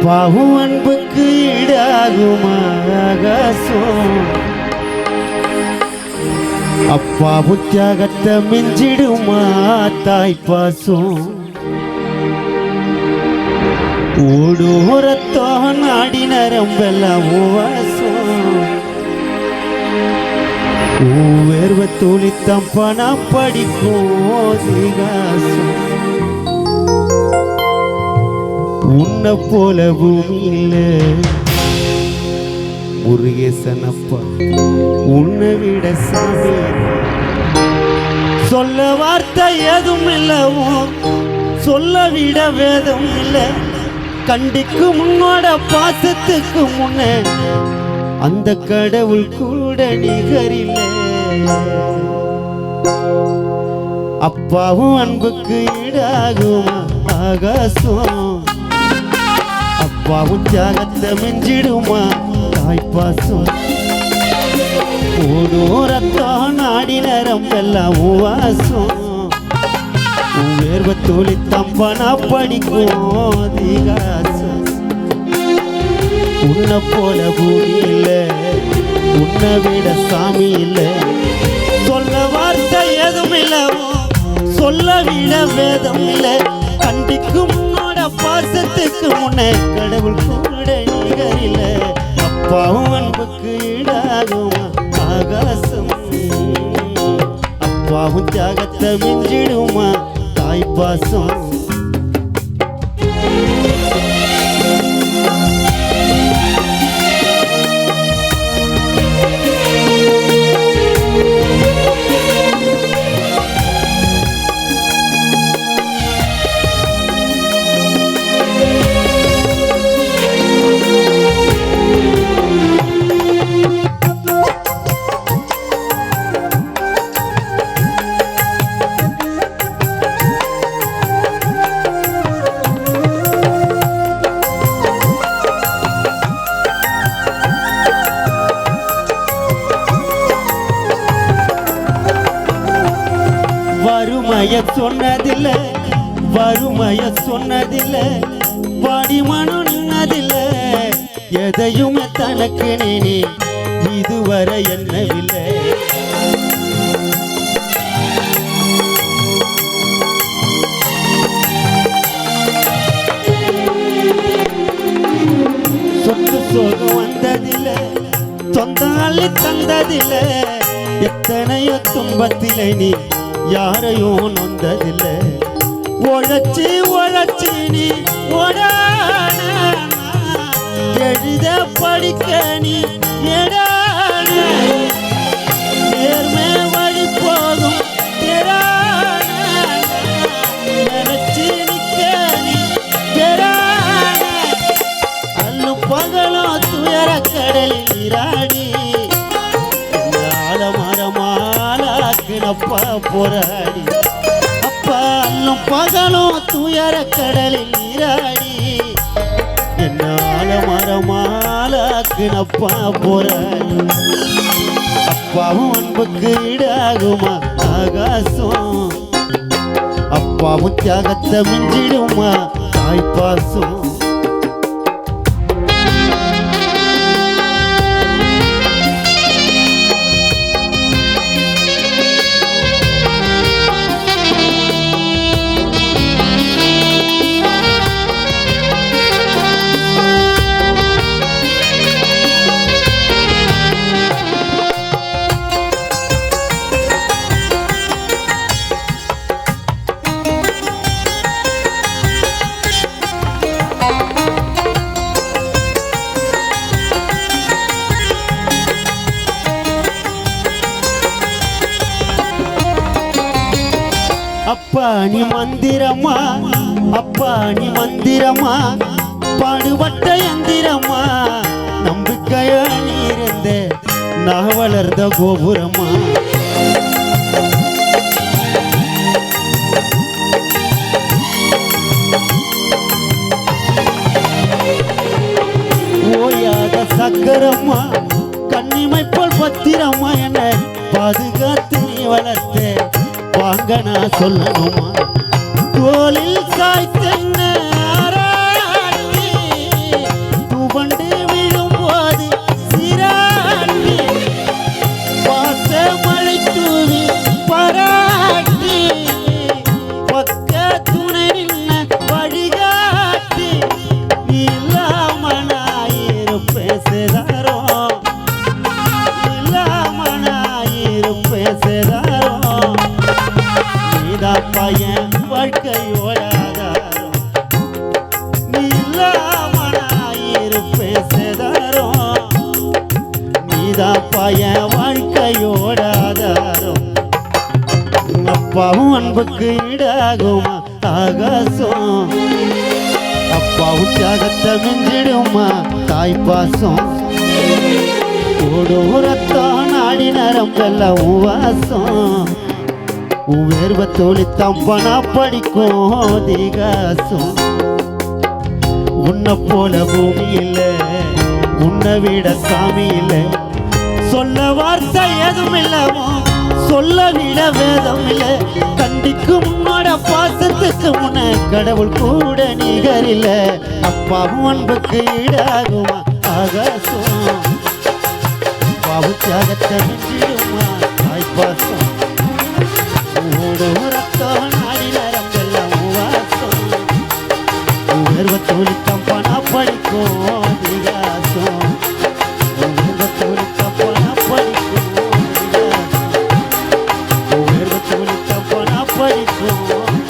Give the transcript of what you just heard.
அப்பாவும் அன்புக்கு ஈடாகுமா ஆகாசம், அப்பாவும் தியாகத்தை மிஞ்சிடுமா தாய்ப்பாசம். ஓடோரத்தோ நாடி நரம்பெல்லாம் வாசம், வேர்வை தோழித்தம் பணம் படிக்கும் திகாசம். உன்னை போல பூமியில் முருகேசனப்பா உன்னை விட சாமி. சொல்ல வார்த்தை எதுவும் இல்லவோ, சொல்ல விட வேதம் இல்லை. கண்டிக்கு முன்னோட பாசத்துக்கு முன்ன அந்த கடவுள் கூட நிகரில்லை. அப்பாவும் அன்புக்கு ஈடாகுமா ஆகாசம், அப்பாவும் தியாகத்தை மிஞ்சிடுமா தாய்ப்பாசம். ஓடோரத்தான் நாடி நரம்பெல்லாம் வாசம், வேர்வை தோழி தம்பனா படிக்கும் திகாசம். உன்னை போல பூமி இல்லை, உன்னை விட சாமி இல்லை. சொல்ல வார்த்தை எதுவும் இல்லவோ, சொல்ல விட வேதம் இல்லை. கண்டிக்கும் முன்னோட பாசத்துக்கு முன்னே கடவுள் கூட நிகரில்லை. அப்பாவும் அன்புக்கு ஈடாகும் ஆகாசம், அப்பாவும் தியாகத்தை மிஞ்சிடுமா தாய்ப்பாசம். வறுமைய சொன்னதில்ல, வறுமைய சொன்னதில்ல, வாடி மனு நின்னதில்ல. எதையுமே தனக்கு நீ இதுவரை என்னவில்லை. சொத்து சோகம் வந்ததில்லை, சொந்த அள்ளி தந்ததில்லை. எத்தனையோ துன்பத்திலே நீ யாரையும் நொந்ததில்லை. உழைச்சி உழைச்சி நீ ஓடான, எழுத படிக்க நீ எடான. நேர்மை வழி போகும் திரான, நினைச்சி நிற்க நீ பெறான. அல்லும் பகலும் துயர கடலில் நீராடி அப்பா போராடி. அப்பா அல்லும் பகலும் துயர கடலில் நீராடி என்னால மரமாலாக்குனப்பா போராடி. அப்பாவும் அன்புக்கு ஈடாகுமா ஆகாசம், அப்பாவும் தியாகத்தை மிஞ்சிடுமா தாய்ப்பாசம். அப்பா நீ மந்திரமா, அப்பா நீ மந்திரமா, பாடுபட்ட எந்திரமா. நம்பிக்கையா நீ இருந்த நான் வளர்ந்த கோபுரமா. ஓயாத சக்கரமா, கண்ணிமை போல் பத்திரமா. என பாதுகாத்து நீ வளர்த்த வாங்க நான் சொல்லணுமா. தோளில் காய்த்தென்ன ஆராடி ஈடாகுமா ஆகாசம் அப்பாவும் தியாகத்தை மிஞ்சிடுமா தாய் பாசம் ஓடும் ரத்தம் நாடி நரம்பெல்லாம் வாசம் உன் வேர்வை தோழி தம்பனா படிக்கும் திகாசம் உன்னை போல பூமி இல்லை உன்னை விட சாமி இல்லை சொல்ல வார்த்தை எதுவும் இல்லமோ சொல்ல விட வேதம் இல்லை கண்டிக்கும் உன்னோட பாசத்துக்கு முன்ன கடவுள் கூட நிகர் இல்லை அப்பாவும் அன்புக்கு ஈடாகுமா ஆகாசம் பாவு தியாகத்தை மிஞ்சிடுமா தாய் பாசம் ஓடும் ரத்தம் நாடி நரம்பெல்லாம் வாசம் உயர்வ தோழி தம்பனா படிக்கும் திகாசம் உயர்வ தோழி தம்பனா படிக்கும் திகாசம் உயர்வ தோழி தம்பனா படிக்கும்